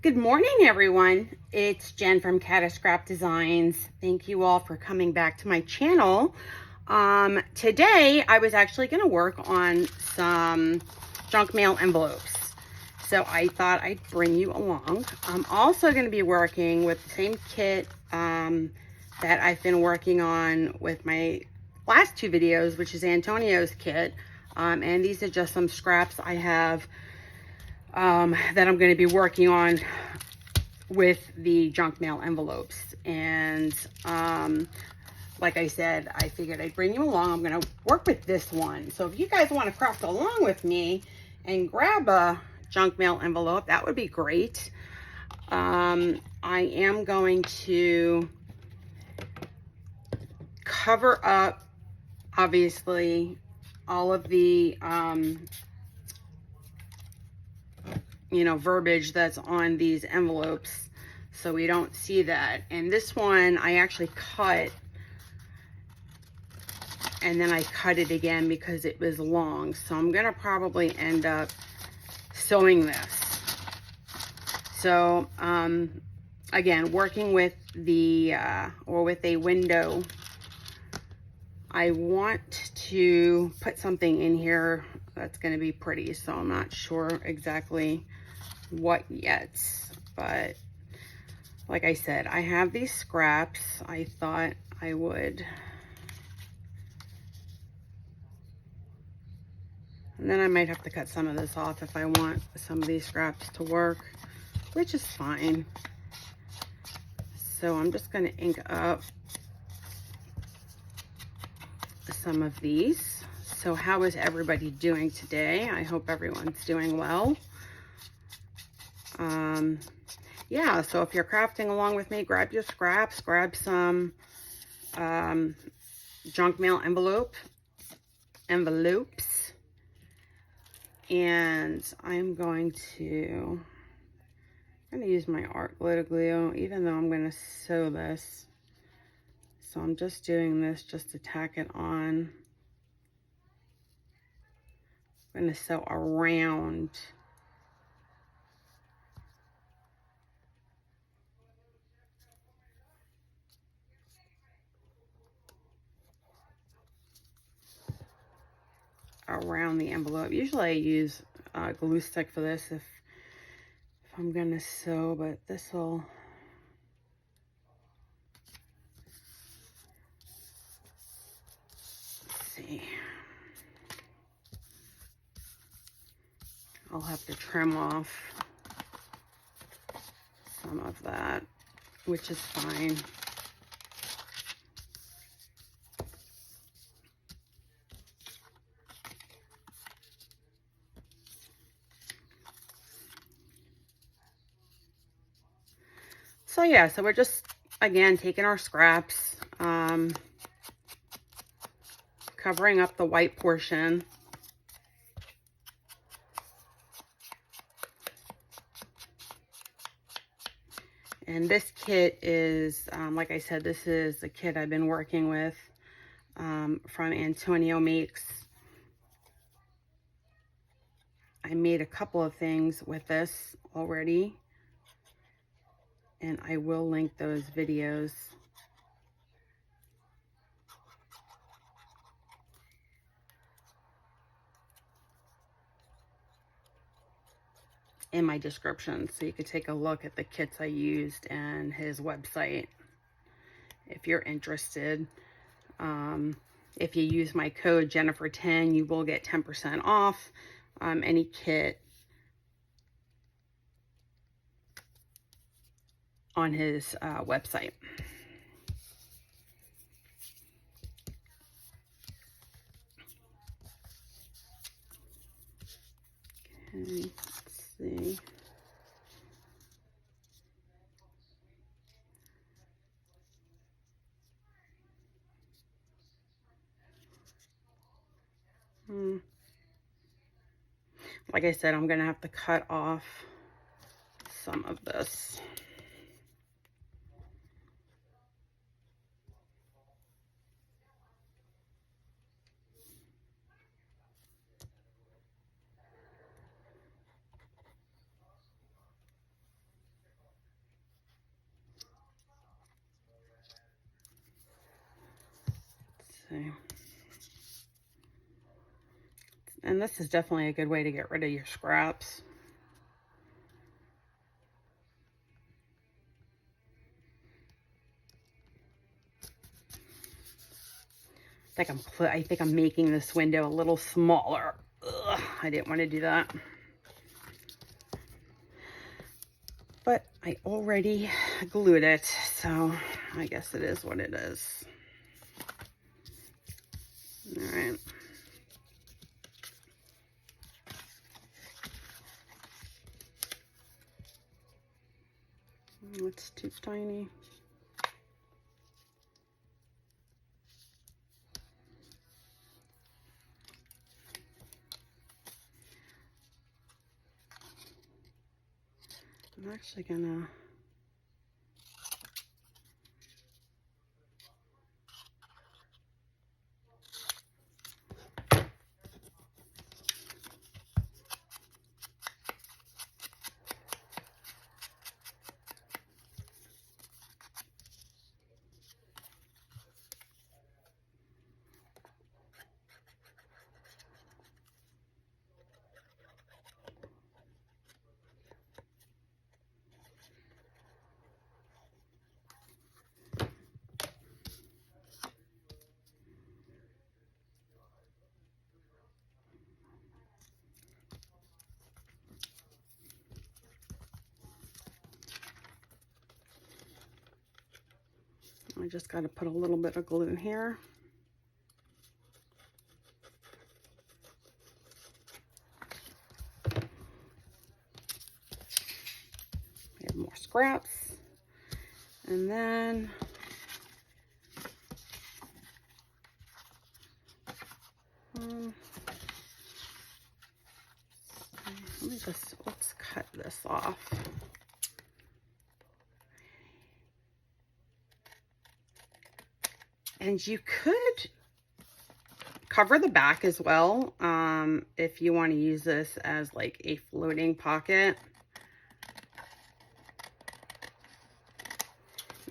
Good morning, everyone. It's Jen from catascrapdesigns. Thank you all for coming back to my channel. Today, I was actually going to work on some junk mail envelopes. So I thought I'd bring you along. I'm also going to be working with the same kit that I've been working on with my last two videos, which is Antonio's kit. And these are just some scraps I have that I'm going to be working on with the junk mail envelopes. And like I said, I figured I'd bring you along. I'm going to work with this one. So if you guys want to craft along with me and grab a junk mail envelope, that would be great. I am going to cover up, obviously, all of the verbiage that's on these envelopes, so we don't see that. And this one I actually cut, and then I cut it again because it was long, so I'm gonna probably end up sewing this. So again, working with the with a window, I want to put something in here that's going to be pretty, so I'm not sure exactly what yet, but like I said, I have these scraps. I thought I would, and then I might have to cut some of this off if I want some of these scraps to work, which is fine. So I'm just going to ink up some of these. So how is everybody doing today? I hope everyone's doing well. Yeah, so if you're crafting along with me, grab your scraps, grab some junk mail envelopes, and I'm going to use my art glitter glue, even though I'm going to sew this. So I'm just doing this just to tack it on. I'm going to sew around the envelope. Usually I use glue stick for this if I'm going to sew, but this will see. I'll have to trim off some of that, which is fine. So yeah, so we're just, again, taking our scraps, covering up the white portion. And this kit is, like I said, this is the kit I've been working with from Antonio Makes. I made a couple of things with this already, and I will link those videos in my description, so you could take a look at the kits I used and his website if you're interested. If you use my code Jennifer10, you will get 10% off any kit on his website. Okay, let's see. Like I said, I'm gonna have to cut off some of this. see. And this is definitely a good way to get rid of your scraps. I think I'm making this window a little smaller. Ugh, I didn't want to do that. But I already glued it, so I guess it is what it is. All right. It's too tiny. I'm actually gonna got to put a little bit of glue here. We have more scraps. And then let's cut this off. And you could cover the back as well, if you want to use this as like a floating pocket.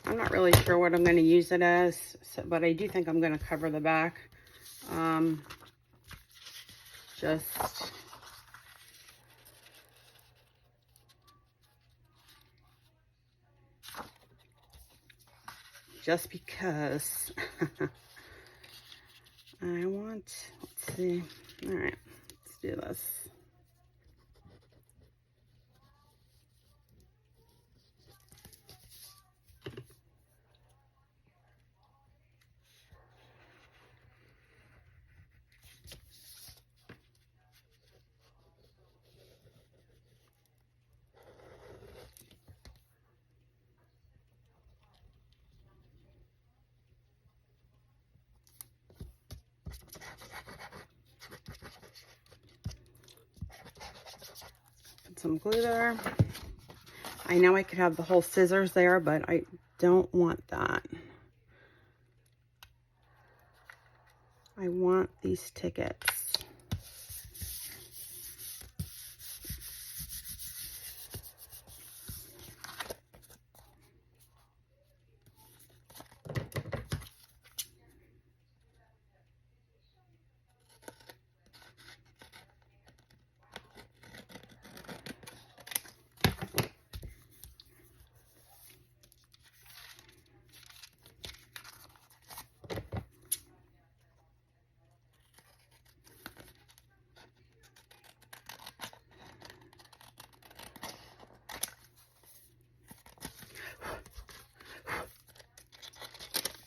I'm not really sure what I'm going to use it as, but I do think I'm going to cover the back. Just because I want, let's see. All right, let's do this. Some glue there. I know I could have the whole scissors there, but I don't want that. I want these tickets.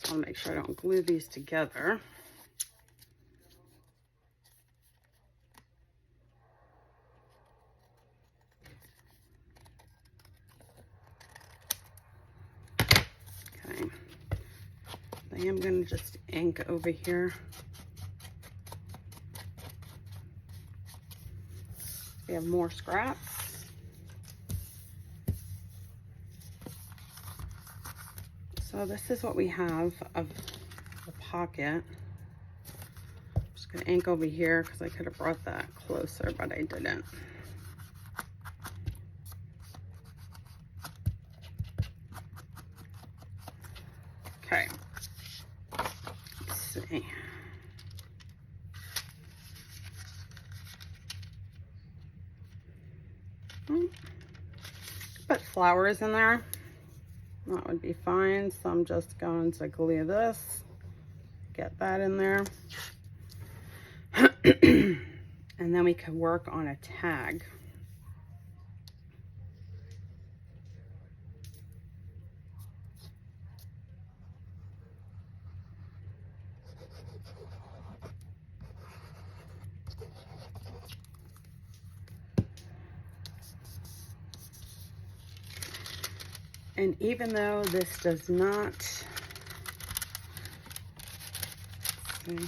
I'll make sure I don't glue these together. Okay. I am going to just ink over here. We have more scraps. So this is what we have of the pocket. I'm just going to ink over here because I could have brought that closer, but I didn't. Okay. Let's see. put flowers in there, that would be fine. So I'm just going to glue this, get that in there. And then we could work on a tag. And even though this does not, let's see,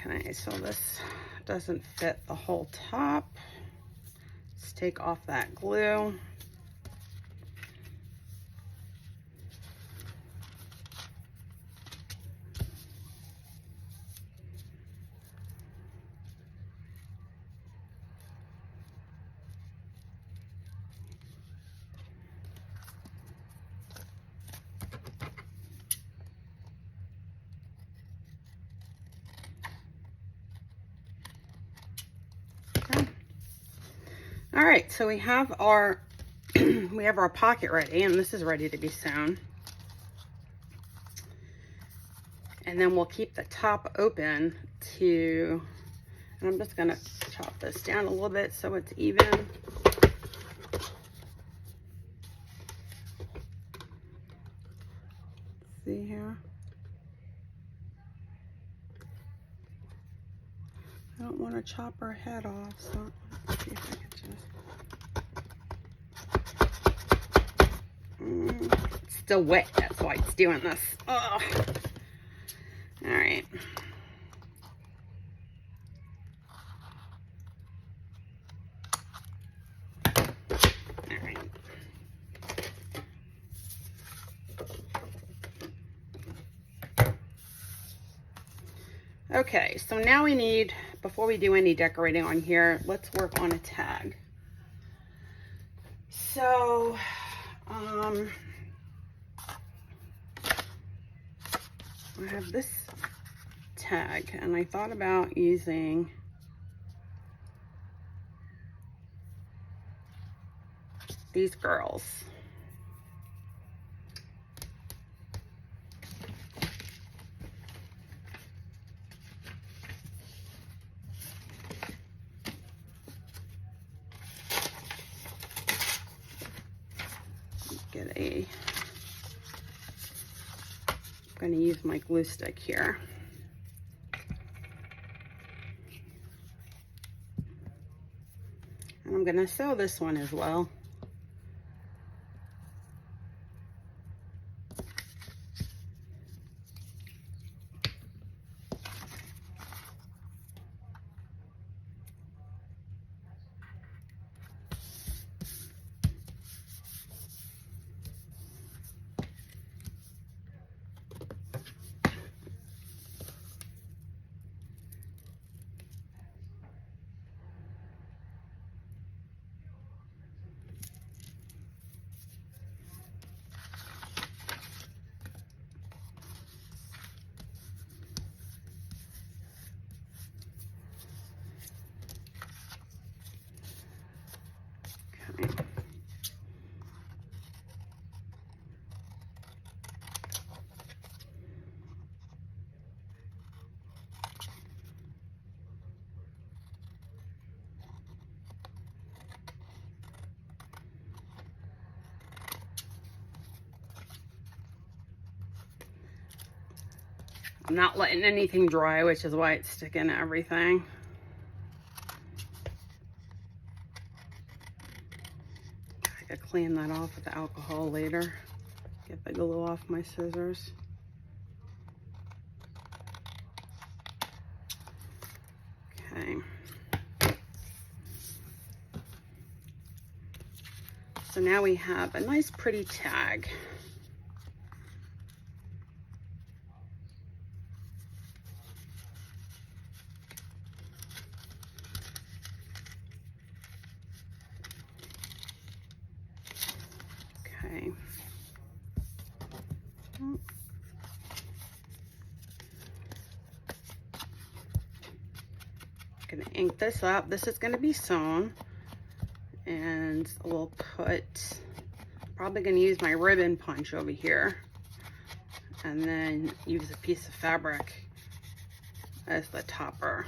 okay, so this doesn't fit the whole top. Let's take off that glue. All right, so we have our we have our pocket ready, and this is ready to be sewn. And then we'll keep the top open to, and I'm just gonna chop this down a little bit so it's even. See here? I don't want to chop her head off, so let's see if I can just. It's still wet, that's why it's doing this. Ugh. All right. All right. Okay, so now we need, before we do any decorating on here, let's work on a tag. So, I have this tag, and I thought about using these girls. Get a, I'm going to use my glue stick here. And I'm going to sew this one as well. I'm not letting anything dry, which is why it's sticking to everything. I could clean that off with the alcohol later. Get the glue off my scissors. Okay. So now we have a nice pretty tag. Okay. Gonna ink this up. This is gonna be sewn, and we'll put, probably gonna use my ribbon punch over here, and then use a piece of fabric as the topper.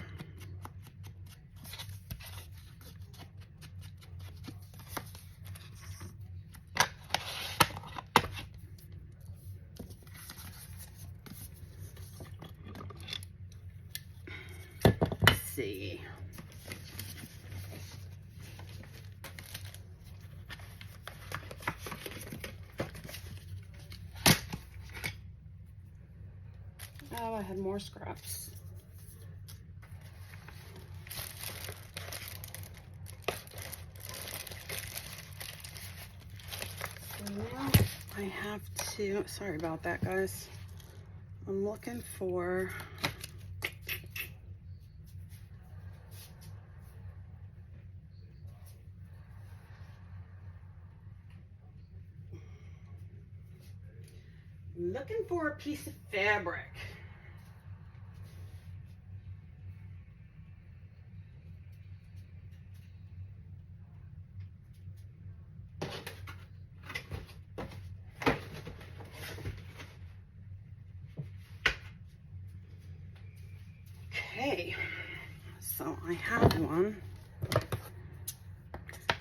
Let's see. Oh, I had more scraps. So now I have to, sorry about that, guys. I'm looking for, a piece of fabric. Okay, so I have one.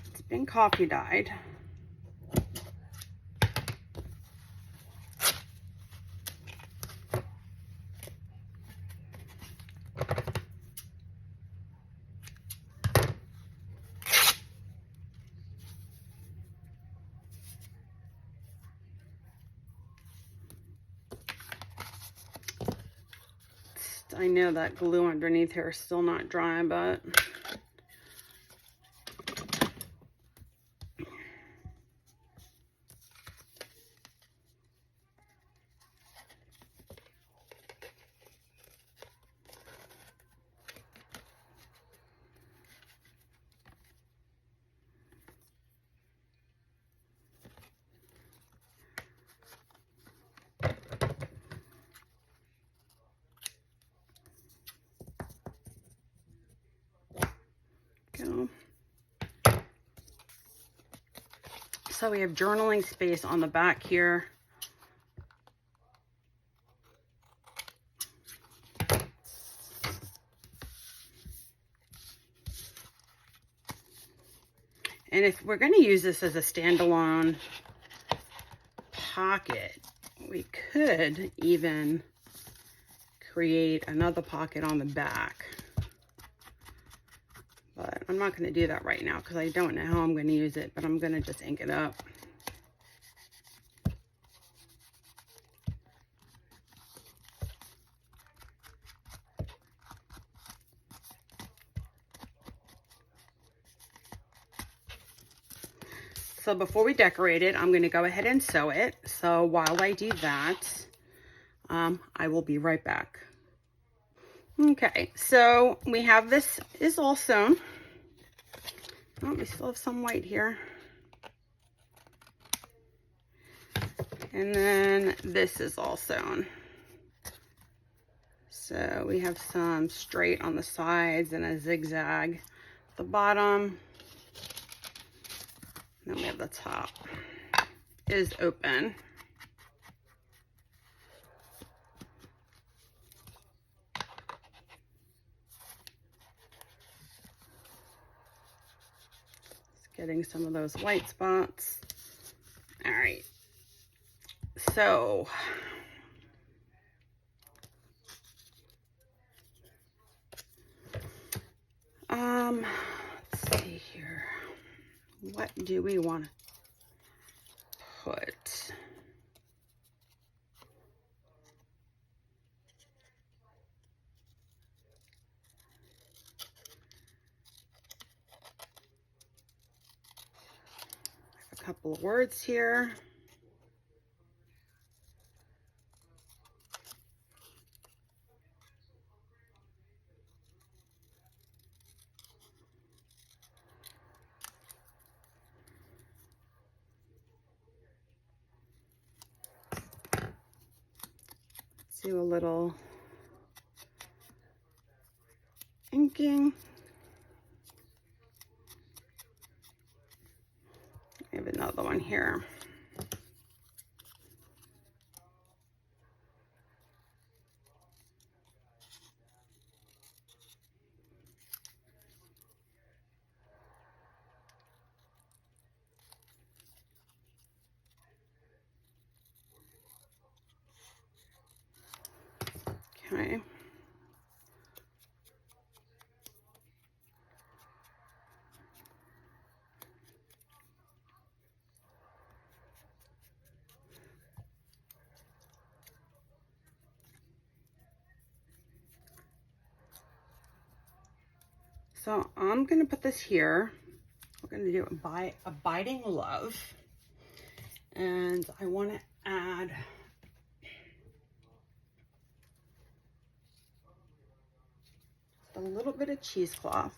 It's been coffee dyed. I know that glue underneath here is still not dry, but go. So we have journaling space on the back here. And if we're going to use this as a standalone pocket, we could even create another pocket on the back. But I'm not going to do that right now because I don't know how I'm going to use it, but I'm going to just ink it up. So before we decorate it, I'm going to go ahead and sew it. So while I do that, I will be right back. Okay, so we have this is all sewn. Oh, we still have some white here. And then this is all sewn. So we have some straight on the sides and a zigzag at the bottom. Then we have the top is open. Just getting some of those white spots. All right. So let's see here. What do we want to put? A couple of words here. do a little inking. I have another one here. Okay. So I'm gonna put this here. We're gonna do Abiding Love. And I wanna add a little bit of cheesecloth.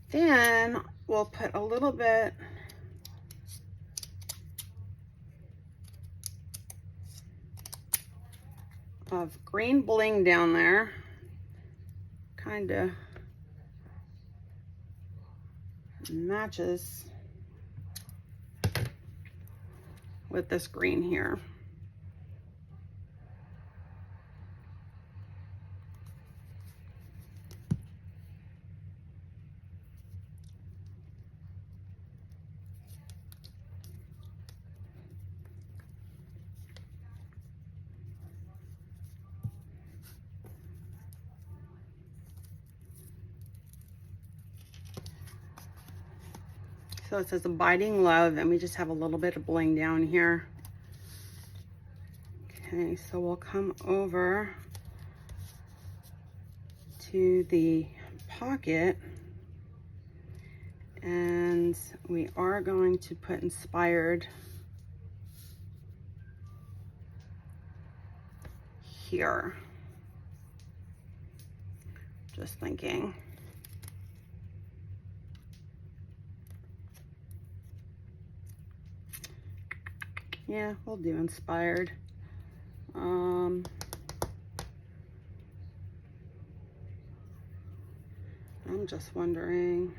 Then we'll put a little bit of green bling down there, kind of matches with this green here. So it says Abiding Love, and we just have a little bit of bling down here. Okay, so we'll come over to the pocket, and we are going to put Inspired here. Just thinking. Yeah, we'll do Inspired. I'm just wondering.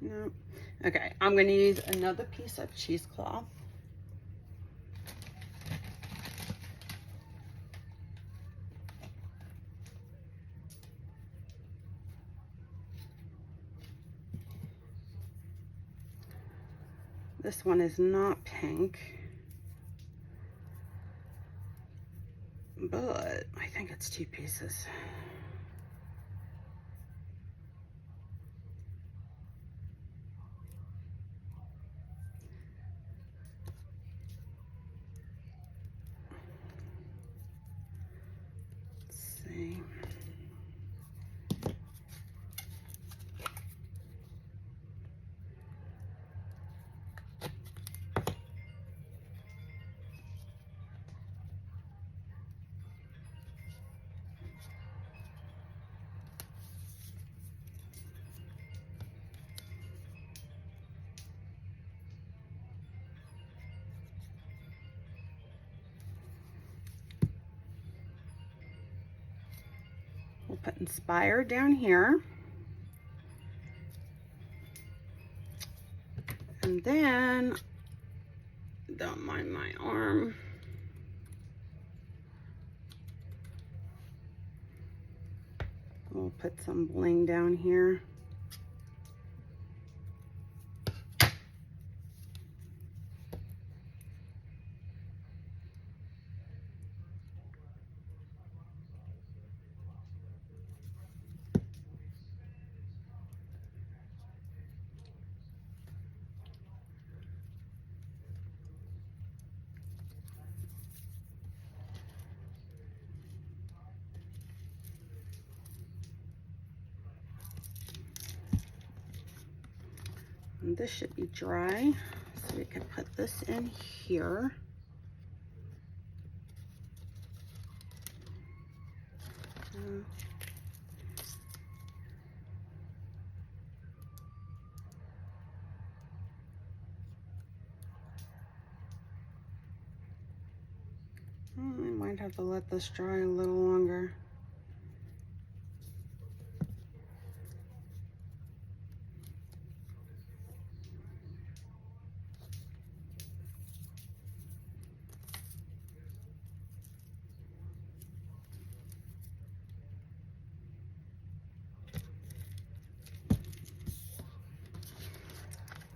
No. Okay, I'm going to use another piece of cheesecloth. This one is not pink, but I think it's 2 pieces. Let's see. We'll put Inspired down here. And then, don't mind my arm. We'll put some bling down here. This should be dry, so we can put this in here. I might have to let this dry a little longer.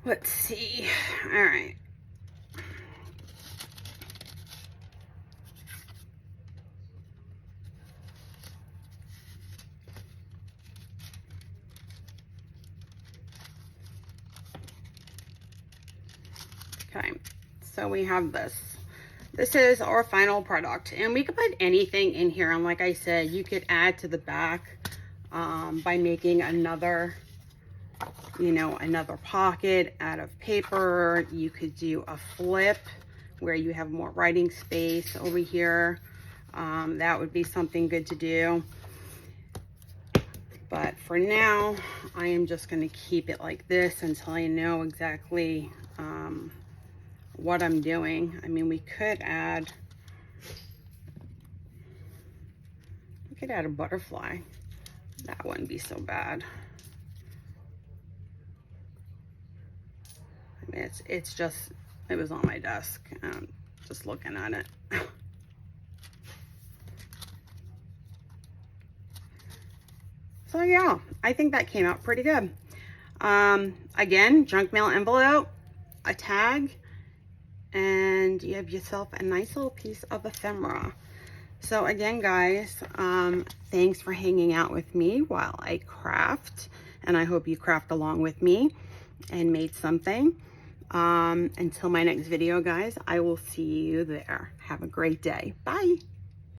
Let's see. All right. Okay, so we have this. This is our final product, and we could put anything in here. And like I said, you could add to the back by making another, you know, another pocket out of paper. You could do a flip where you have more writing space over here. That would be something good to do. But for now, I am just going to keep it like this until I know exactly what I'm doing. I mean, we could add a butterfly. That wouldn't be so bad. I mean, it's just, it was on my desk, just looking at it. So yeah, I think that came out pretty good. Again, junk mail envelope, a tag, and you have yourself a nice little piece of ephemera. So again, guys, thanks for hanging out with me while I craft, and I hope you craft along with me and made something. Until my next video, guys, I will see you there. Have a great day. Bye.